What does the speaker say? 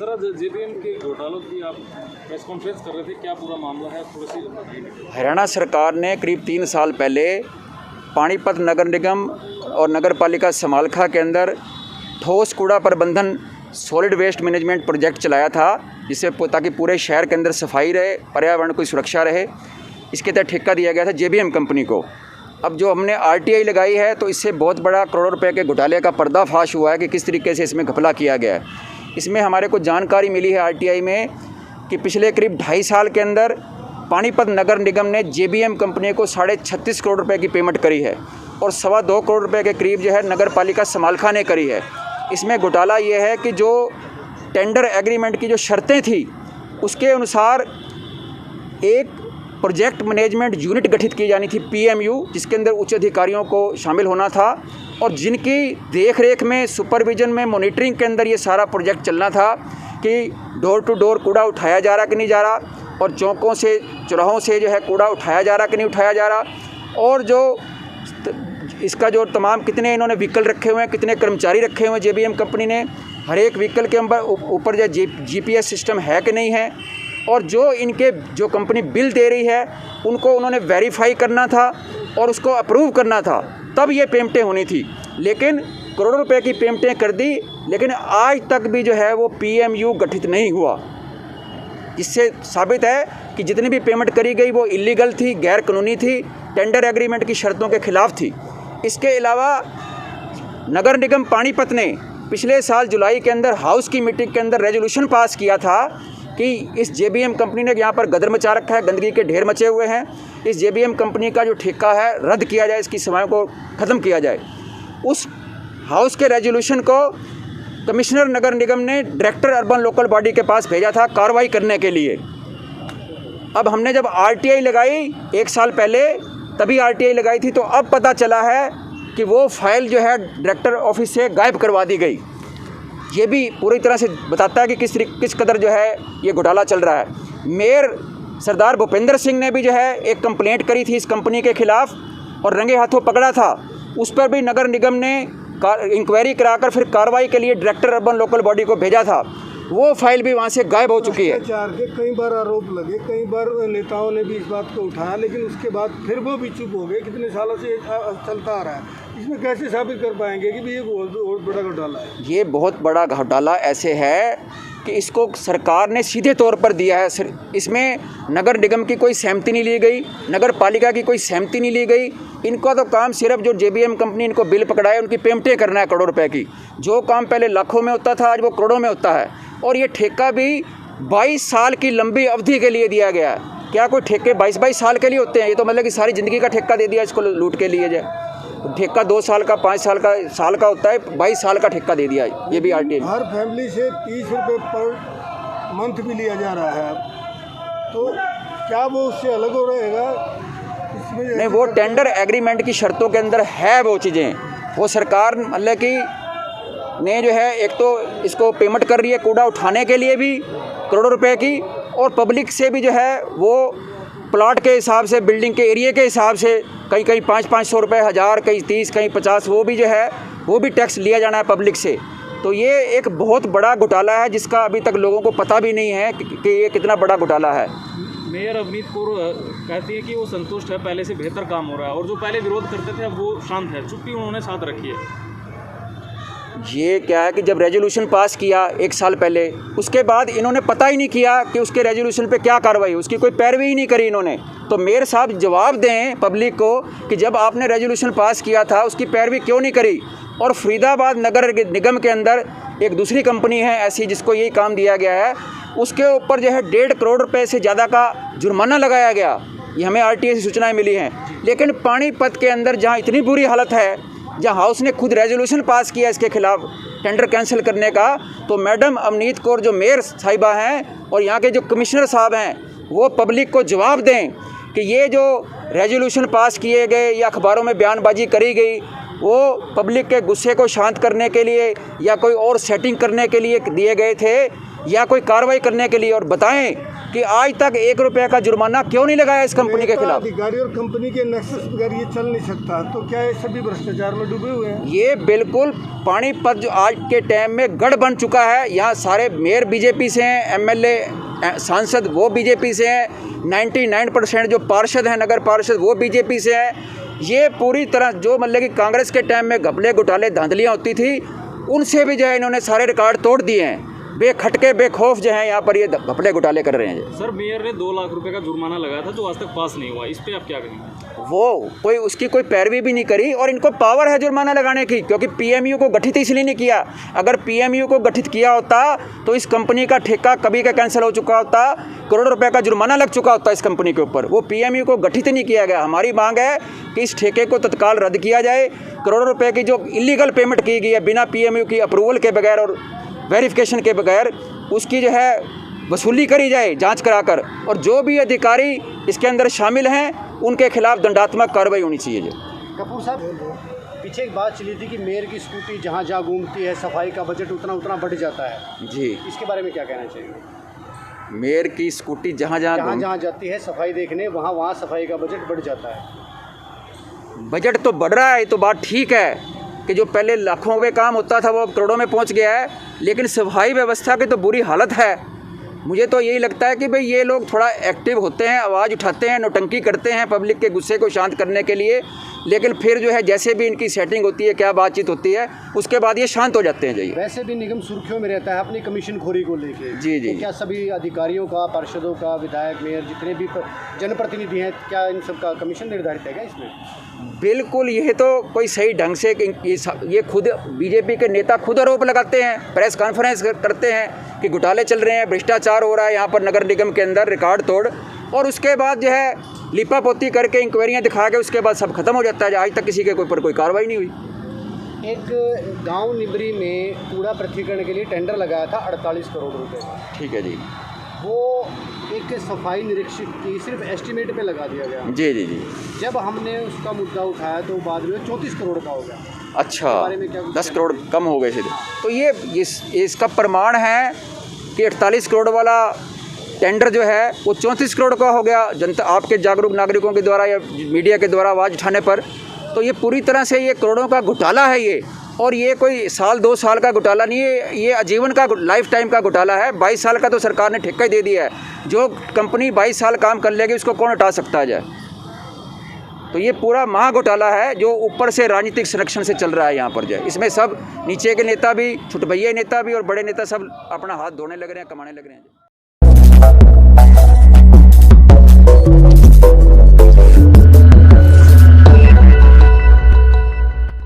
Sir आज JBM के घोटालों की आप प्रेस कॉन्फ्रेंस कर रहे थे, क्या पूरा मामला है थोड़ी सी बताइए। हरियाणा सरकार ने करीब 3 साल पहले पानीपत नगर निगम और नगर पालिका समालखा के अंदर ठोस कूड़ा प्रबंधन सॉलिड वेस्ट मैनेजमेंट प्रोजेक्ट चलाया था, जिससे ताकि पूरे शहर के अंदर सफाई रहे, पर्यावरण की सुरक्षा रहे। इसके तहत ठेका दिया गया था जेबीएम कंपनी को। अब जो हमने आरटीआई लगाई है तो इससे बहुत बड़ा करोड़ों रुपए के घोटाले का पर्दाफाश हुआ है कि किस तरीके से इसमें घपला किया गया है। इसमें हमारे को जानकारी मिली है आरटीआई में कि पिछले करीब 2.5 साल के अंदर पानीपत नगर निगम ने जेबीएम कंपनी को 36.5 करोड़ रुपए की पेमेंट करी है और 2.25 करोड़ रुपए के करीब जो है नगर पालिका समालखा ने करी है। इसमें घोटाला ये है कि जो टेंडर एग्रीमेंट की जो शर्तें थी उसके अनुसार एक प्रोजेक्ट मैनेजमेंट यूनिट गठित की जानी थी पीएमयू, जिसके अंदर उच्च अधिकारियों को शामिल होना था और जिनकी देखरेख में, सुपरविजन में, मॉनिटरिंग के अंदर ये सारा प्रोजेक्ट चलना था कि डोर टू डोर कूड़ा उठाया जा रहा कि नहीं जा रहा और चौकों से, चौराहों से जो है कूड़ा उठाया जा रहा कि नहीं उठाया जा रहा, और जो इसका जो तमाम कितने इन्होंने व्हीकल रखे हुए हैं, कितने कर्मचारी रखे हुए हैं जेबीएम कंपनी ने, हर एक व्हीकल के ऊपर जो जीपीएस सिस्टम है कि नहीं है, और जो इनके जो कंपनी बिल दे रही है उनको उन्होंने वेरीफाई करना था और उसको अप्रूव करना था, तब ये पेमेंटें होनी थी। लेकिन करोड़ों रुपए की पेमेंटें कर दी, लेकिन आज तक भी जो है वो पीएमयू गठित नहीं हुआ, जिससे साबित है कि जितनी भी पेमेंट करी गई वो इलीगल थी, गैर कानूनी थी, टेंडर एग्रीमेंट की शर्तों के खिलाफ थी। इसके अलावा नगर निगम पानीपत ने पिछले साल जुलाई के अंदर हाउस की मीटिंग के अंदर रेजोल्यूशन पास किया था कि इस जेबीएम कंपनी ने यहाँ पर गदर मचा रखा है, गंदगी के ढेर मचे हुए हैं, इस जेबीएम कंपनी का जो ठेका है रद्द किया जाए, इसकी सेवाओं को ख़त्म किया जाए। उस हाउस के रेजोल्यूशन को कमिश्नर नगर निगम ने डायरेक्टर अर्बन लोकल बॉडी के पास भेजा था कार्रवाई करने के लिए। अब हमने जब आरटीआई लगाई 1 साल पहले, तभी आरटीआई लगाई थी, तो अब पता चला है कि वो फाइल जो है डायरेक्टर ऑफिस से गायब करवा दी गई। ये भी पूरी तरह से बताता है कि किस कदर जो है ये घोटाला चल रहा है। मेयर सरदार भूपेंद्र सिंह ने भी जो है एक कंप्लेंट करी थी इस कंपनी के खिलाफ और रंगे हाथों पकड़ा था। उस पर भी नगर निगम ने इंक्वायरी कराकर फिर कार्रवाई के लिए डायरेक्टर अर्बन लोकल बॉडी को भेजा था। वो फाइल भी वहाँ से गायब हो चुकी है। भ्रष्टाचार के कई बार आरोप लगे, कई बार नेताओं ने भी इस बात को उठाया, लेकिन उसके बाद फिर वो भी चुप हो गए। कितने सालों से चलता आ रहा है, इसमें कैसे साबित कर पाएंगे कि ये बहुत बड़ा घोटाला है? ये बहुत बड़ा घोटाला ऐसे है कि इसको सरकार ने सीधे तौर पर दिया है। इसमें नगर निगम की कोई सहमति नहीं ली गई, नगर पालिका की कोई सहमति नहीं ली गई। इनका तो काम सिर्फ जो जेबीएम कंपनी इनको बिल पकड़ाए उनकी पेमेंटें करना है करोड़ों रुपए की। जो काम पहले लाखों में होता था आज वो करोड़ों में होता है। और ये ठेका भी 22 साल की लंबी अवधि के लिए दिया गया है। क्या कोई ठेके 22 साल के लिए होते हैं? ये तो मतलब कि सारी ज़िंदगी का ठेका दे दिया इसको लूट के लिए जाए। ठेका 2 साल का, 5 साल का होता है, 22 साल का ठेका दे दिया ये भी आरटीआई। हर फैमिली से 30 रुपये पर मंथ भी लिया जा रहा है, तो क्या वो उससे अलग हो रहेगा? नहीं, वो टेंडर एग्रीमेंट की शर्तों के अंदर है वो चीज़ें। वो सरकार मतलब कि ने जो है एक तो इसको पेमेंट कर रही है कूड़ा उठाने के लिए भी करोड़ों रुपए की, और पब्लिक से भी जो है वो प्लाट के हिसाब से, बिल्डिंग के एरिया के हिसाब से कहीं 500 रुपये, 1000, कहीं 30, कहीं 50, वो भी जो है वो भी टैक्स लिया जाना है पब्लिक से। तो ये एक बहुत बड़ा घोटाला है जिसका अभी तक लोगों को पता भी नहीं है कि ये कितना बड़ा घोटाला है। मेयर अवनीत कौर कहती है कि वो संतुष्ट है, पहले से बेहतर काम हो रहा है, और जो पहले विरोध करते थे अब वो शांत है, चुप्पी उन्होंने साथ रखी है। ये क्या है कि जब रेजोल्यूशन पास किया 1 साल पहले, उसके बाद इन्होंने पता ही नहीं किया कि उसके रेजोल्यूशन पे क्या कार्रवाई, उसकी कोई पैरवी ही नहीं करी इन्होंने। तो मेयर साहब जवाब दें पब्लिक को कि जब आपने रेजोल्यूशन पास किया था उसकी पैरवी क्यों नहीं करी। और फरीदाबाद नगर निगम के अंदर एक दूसरी कंपनी है ऐसी जिसको यही काम दिया गया है, उसके ऊपर जो है 1.5 करोड़ रुपये से ज़्यादा का जुर्माना लगाया गया। ये हमें आरटीआई से सूचनाएँ मिली हैं। लेकिन पानीपत के अंदर जहाँ इतनी बुरी हालत है, जहाँ हाउस ने खुद रेजोल्यूशन पास किया इसके खिलाफ टेंडर कैंसिल करने का, तो मैडम अवनीत कौर जो मेयर साहिबा हैं और यहाँ के जो कमिश्नर साहब हैं वो पब्लिक को जवाब दें कि ये जो रेजोल्यूशन पास किए गए या अखबारों में बयानबाजी करी गई वो पब्लिक के गुस्से को शांत करने के लिए या कोई और सेटिंग करने के लिए दिए गए थे या कोई कार्रवाई करने के लिए, और बताएं कि आज तक 1 रुपये का जुर्माना क्यों नहीं लगाया इस कंपनी के खिलाफ। अधिकारी और कंपनी के नेक्सस बगैर ये चल नहीं सकता, तो क्या ये सभी भ्रष्टाचार में डूबे हुए हैं? ये बिल्कुल पानीपत जो आज के टाइम में गढ़ बन चुका है, यहाँ सारे मेयर बीजेपी से हैं, एमएलए सांसद वो बीजेपी से हैं, 99% जो पार्षद हैं नगर पार्षद वो बीजेपी से हैं। ये पूरी तरह जो मतलब कि कांग्रेस के टाइम में घपले घोटाले धांधलियाँ होती थी, उनसे भी जो है इन्होंने सारे रिकॉर्ड तोड़ दिए हैं। बेखटके बेखौफ जो है यहाँ पर ये घपले घोटाले कर रहे हैं। सर मेयर ने 2 लाख रुपए का जुर्माना लगाया था जो आज तक पास नहीं हुआ, इस पे आप क्या करेंगे? वो कोई उसकी कोई पैरवी भी नहीं करी और इनको पावर है जुर्माना लगाने की, क्योंकि पीएमयू को गठित इसलिए नहीं किया। अगर पीएमयू को गठित किया होता तो इस कंपनी का ठेका कभी का कैंसिल हो चुका होता, करोड़ों रुपए का जुर्माना लग चुका होता इस कंपनी के ऊपर। वो पीएमयू को गठित नहीं किया गया। हमारी मांग है कि इस ठेके को तत्काल रद्द किया जाए। करोड़ों रुपए की जो इलीगल पेमेंट की गई है बिना पीएमयू की अप्रूवल के बगैर और वेरिफिकेशन के बगैर, उसकी जो है वसूली करी जाए जांच कराकर, और जो भी अधिकारी इसके अंदर शामिल हैं उनके खिलाफ दंडात्मक कार्रवाई होनी चाहिए। जो कपूर साहब, पीछे एक बात चली थी कि मेयर की स्कूटी जहाँ जहाँ घूमती है सफाई का बजट उतना उतना बढ़ जाता है जी, इसके बारे में क्या कहना चाहिए? मेयर की स्कूटी जहाँ जहाँ जाती है सफाई देखने, वहाँ सफाई का बजट बढ़ जाता है। बजट तो बढ़ रहा है, तो बात ठीक है कि जो पहले लाखों में काम होता था वो अब करोड़ों में पहुंच गया है, लेकिन सफाई व्यवस्था की तो बुरी हालत है। मुझे तो यही लगता है कि भाई ये लोग थोड़ा एक्टिव होते हैं, आवाज़ उठाते हैं, नौटंकी करते हैं पब्लिक के गुस्से को शांत करने के लिए, लेकिन फिर जो है जैसे भी इनकी सेटिंग होती है, क्या बातचीत होती है, उसके बाद ये शांत हो जाते हैं। जी, वैसे भी निगम सुर्खियों में रहता है अपनी कमीशन खोरी को लेके। जी जी, तो क्या सभी अधिकारियों का, पार्षदों का, विधायक, मेयर, जितने भी जनप्रतिनिधि हैं, क्या इन सब का कमीशन निर्धारित है क्या इसमें? बिल्कुल, ये तो कोई सही ढंग से ये खुद बीजेपी के नेता खुद आरोप लगाते हैं, प्रेस कॉन्फ्रेंस करते हैं कि घोटाले चल रहे हैं, भ्रष्टाचार हो रहा है यहाँ पर नगर निगम के अंदर रिकॉर्ड तोड़, और उसके बाद जो है लिपापोती करके इंक्वायरियाँ दिखा के उसके बाद सब खत्म हो जाता है। आज तक किसी के ऊपर कोई कार्रवाई नहीं हुई। एक गांव निबरी में कूड़ा पृथक्करण के लिए टेंडर लगाया था 48 करोड़ रुपए का। ठीक है जी, वो एक सफाई निरीक्षक की सिर्फ एस्टीमेट पे लगा दिया गया। जी जी जी, जब हमने उसका मुद्दा उठाया तो बाद में 34 करोड़ का हो गया। अच्छा, 10 करोड़ कम हो गए सीधे। तो ये इसका प्रमाण है कि 48 करोड़ वाला टेंडर जो है वो 34 करोड़ का हो गया जनता आपके जागरूक नागरिकों के द्वारा या मीडिया के द्वारा आवाज़ उठाने पर। तो ये पूरी तरह से ये करोड़ों का घोटाला है ये, और ये कोई साल 2 साल का घोटाला नहीं है, ये आजीवन का लाइफ टाइम का घोटाला है। 22 साल का तो सरकार ने ठेका ही दे दिया है। जो कंपनी 22 साल काम कर लेगी उसको कौन हटा सकता है? तो ये पूरा महा घोटाला है जो ऊपर से राजनीतिक संरक्षण से चल रहा है यहाँ पर जो है। इसमें सब नीचे के नेता भी, छुटभैया नेता भी और बड़े नेता सब अपना हाथ धोने लग रहे हैं, कमाने लग रहे हैं।